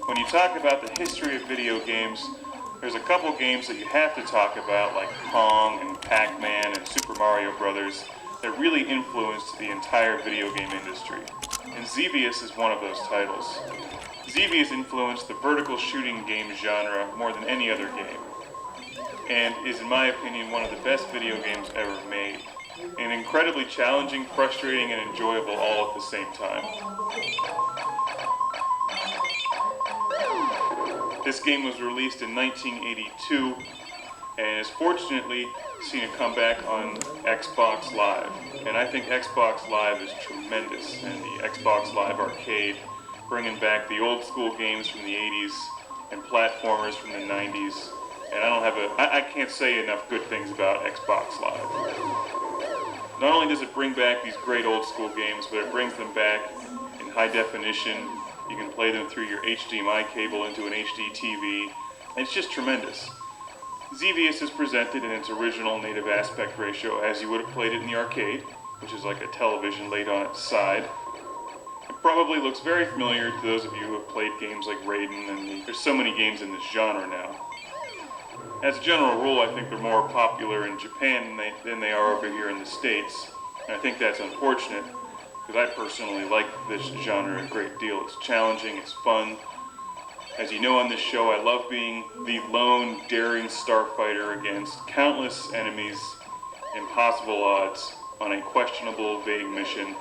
When you talk about the history of video games, there's a couple games that you have to talk about, like Pong and Pac-Man and Super Mario Brothers, that really influenced the entire video game industry. And Xevious is one of those titles. Xevious influenced the vertical shooting game genre more than any other game, and is, in my opinion, one of the best video games ever made. And incredibly challenging, frustrating, and enjoyable all at the same time. This game was released in 1982 and has fortunately seen a comeback on Xbox Live. And I think Xbox Live is tremendous, and the Xbox Live Arcade, bringing back the old school games from the 80s and platformers from the 90s. And I can't say enough good things about Xbox Live. Not only does it bring back these great old school games, but it brings them back in high definition. You can play them through your HDMI cable into an HD TV, and it's just tremendous. Xevious is presented in its original native aspect ratio as you would have played it in the arcade, which is like a television laid on its side. It probably looks very familiar to those of you who have played games like Raiden, and there's so many games in this genre now. As a general rule, I think they're more popular in Japan than they are over here in the States, and I think that's unfortunate, because I personally like this genre a great deal. It's challenging, it's fun. As you know on this show, I love being the lone, daring starfighter against countless enemies, impossible odds, on a questionable, vague mission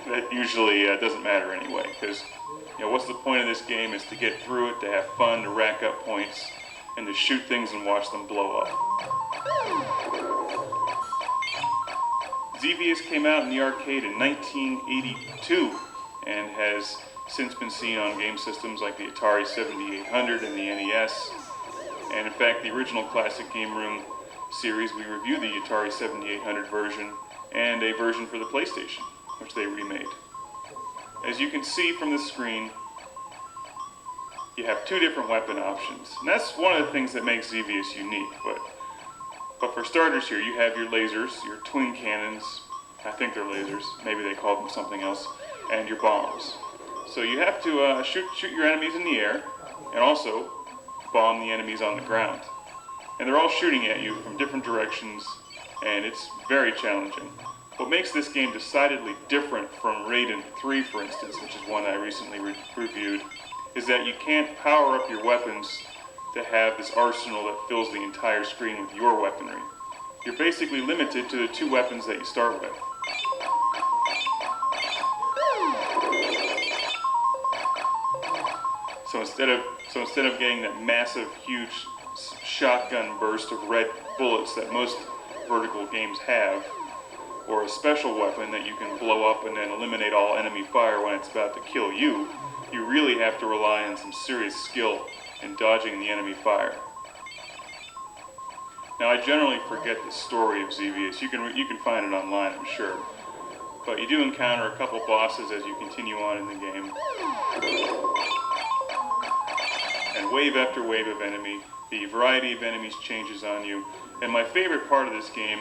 that usually doesn't matter anyway, because what's the point of this game is to get through it, to have fun, to rack up points, and to shoot things and watch them blow up. Xevious came out in the arcade in 1982 and has since been seen on game systems like the Atari 7800 and the NES. And in fact, the original Classic Game Room series, we reviewed the Atari 7800 version and a version for the PlayStation, which they remade. As you can see from the screen, you have two different weapon options. And that's one of the things that makes Xevious unique. But for starters here, you have your lasers, your twin cannons, I think they're lasers, maybe they called them something else, and your bombs. So you have to shoot your enemies in the air, and also bomb the enemies on the ground. And they're all shooting at you from different directions, and it's very challenging. What makes this game decidedly different from Raiden 3, for instance, which is one I recently reviewed, is that you can't power up your weapons to have this arsenal that fills the entire screen with your weaponry. You're basically limited to the two weapons that you start with. So instead of getting that massive, huge shotgun burst of red bullets that most vertical games have, or a special weapon that you can blow up and then eliminate all enemy fire when it's about to kill you, you really have to rely on some serious skill in dodging the enemy fire. Now, I generally forget the story of Xevious. You can find it online, I'm sure. But you do encounter a couple bosses as you continue on in the game. And wave after wave of enemy. The variety of enemies changes on you. And my favorite part of this game,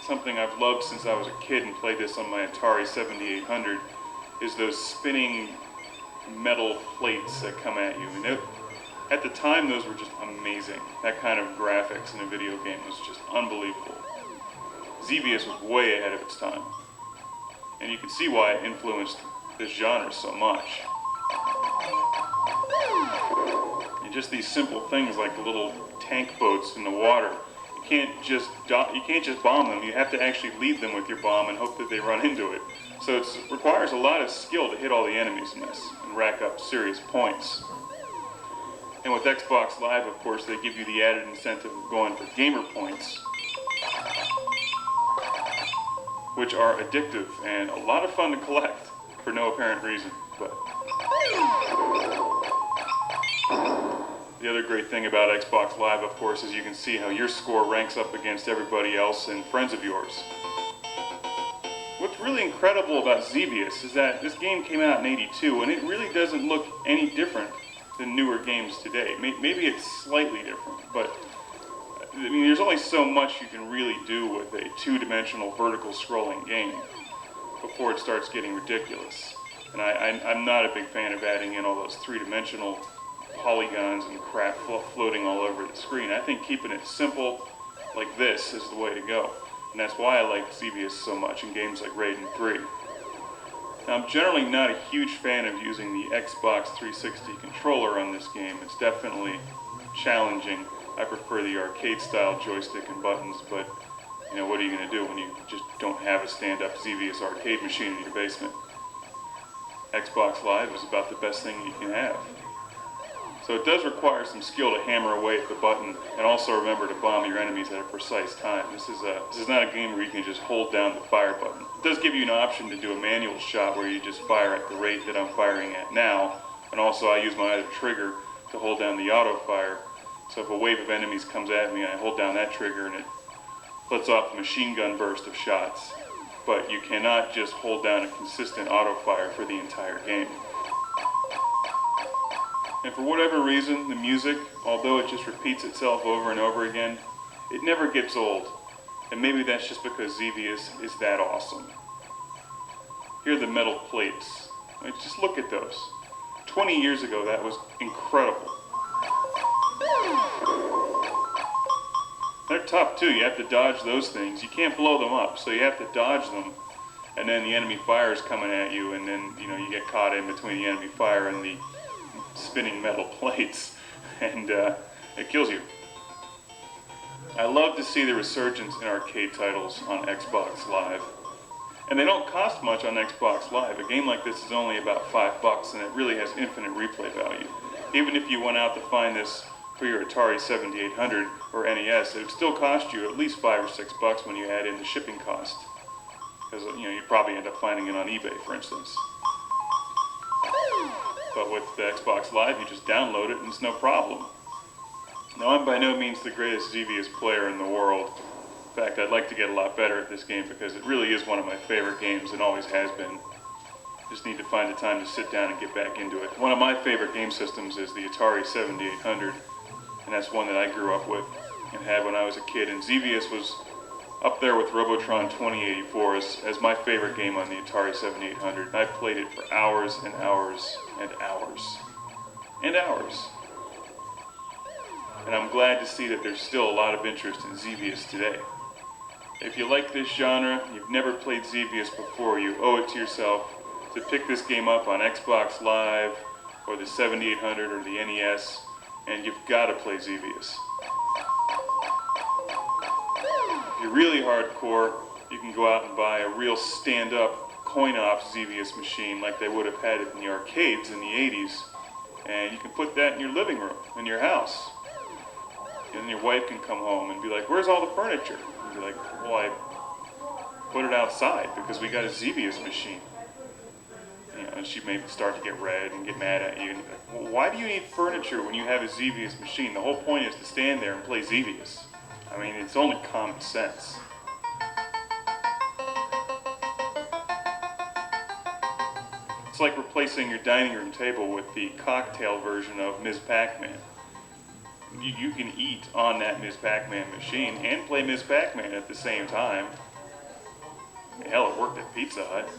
something I've loved since I was a kid and played this on my Atari 7800, is those spinning metal plates that come at you. And at the time, those were just amazing. That kind of graphics in a video game was just unbelievable. Xevious was way ahead of its time. And you can see why it influenced this genre so much. And just these simple things like the little tank boats in the water. You can't just bomb them. You have to actually lead them with your bomb and hope that they run into it. So it requires a lot of skill to hit all the enemies in this and rack up serious points. And with Xbox Live, of course, they give you the added incentive of going for gamer points, which are addictive and a lot of fun to collect for no apparent reason. But the other great thing about Xbox Live, of course, is you can see how your score ranks up against everybody else and friends of yours. What's really incredible about Xevious is that this game came out in '82, and it really doesn't look any different than newer games today. Maybe it's slightly different, but I mean, there's only so much you can really do with a two-dimensional vertical scrolling game before it starts getting ridiculous. And I'm not a big fan of adding in all those three-dimensional polygons and crap floating all over the screen. I think keeping it simple like this is the way to go. And that's why I like Xevious so much in games like Raiden 3. Now, I'm generally not a huge fan of using the Xbox 360 controller on this game. It's definitely challenging. I prefer the arcade-style joystick and buttons, but you know, what are you going to do when you just don't have a stand-up Xevious arcade machine in your basement? Xbox Live is about the best thing you can have. So it does require some skill to hammer away at the button, and also remember to bomb your enemies at a precise time. This is not a game where you can just hold down the fire button. It does give you an option to do a manual shot where you just fire at the rate that I'm firing at now, and also I use my other trigger to hold down the auto fire. So if a wave of enemies comes at me, I hold down that trigger and it lets off a machine gun burst of shots. But you cannot just hold down a consistent auto fire for the entire game. And for whatever reason, the music, although it just repeats itself over and over again, it never gets old. And maybe that's just because Xevious is that awesome. Here are the metal plates. I mean, just look at those. 20 years ago, that was incredible. They're tough too. You have to dodge those things. You can't blow them up, so you have to dodge them. And then the enemy fire is coming at you, and then you get caught in between the enemy fire and the spinning metal plates, and it kills you. I love to see the resurgence in arcade titles on Xbox Live. And they don't cost much on Xbox Live. A game like this is only about $5, and it really has infinite replay value. Even if you went out to find this for your Atari 7800 or NES, it would still cost you at least $5 or $6 when you add in the shipping cost. Because you probably end up finding it on eBay, for instance. But with the Xbox Live, you just download it and it's no problem. Now, I'm by no means the greatest Xevious player in the world. In fact, I'd like to get a lot better at this game because it really is one of my favorite games and always has been. Just need to find the time to sit down and get back into it. One of my favorite game systems is the Atari 7800, and that's one that I grew up with and had when I was a kid. And Xevious was up there with Robotron 2084 as my favorite game on the Atari 7800. And I played it for hours and hours and hours and hours. And I'm glad to see that there's still a lot of interest in Xevious today. If you like this genre, you've never played Xevious before, you owe it to yourself to pick this game up on Xbox Live or the 7800 or the NES, and you've got to play Xevious. If you're really hardcore, you can go out and buy a real stand-up coin-op Xevious machine like they would have had it in the arcades in the 80s, and you can put that in your living room, in your house. And then your wife can come home and be like, "Where's all the furniture?" And be like, "Well, I put it outside because we got a Xevious machine." And she may start to get red and get mad at you. And like, "Well, why do you need furniture when you have a Xevious machine? The whole point is to stand there and play Xevious." I mean, it's only common sense. It's like replacing your dining room table with the cocktail version of Ms. Pac-Man. You can eat on that Ms. Pac-Man machine and play Ms. Pac-Man at the same time. Hell, it worked at Pizza Hut.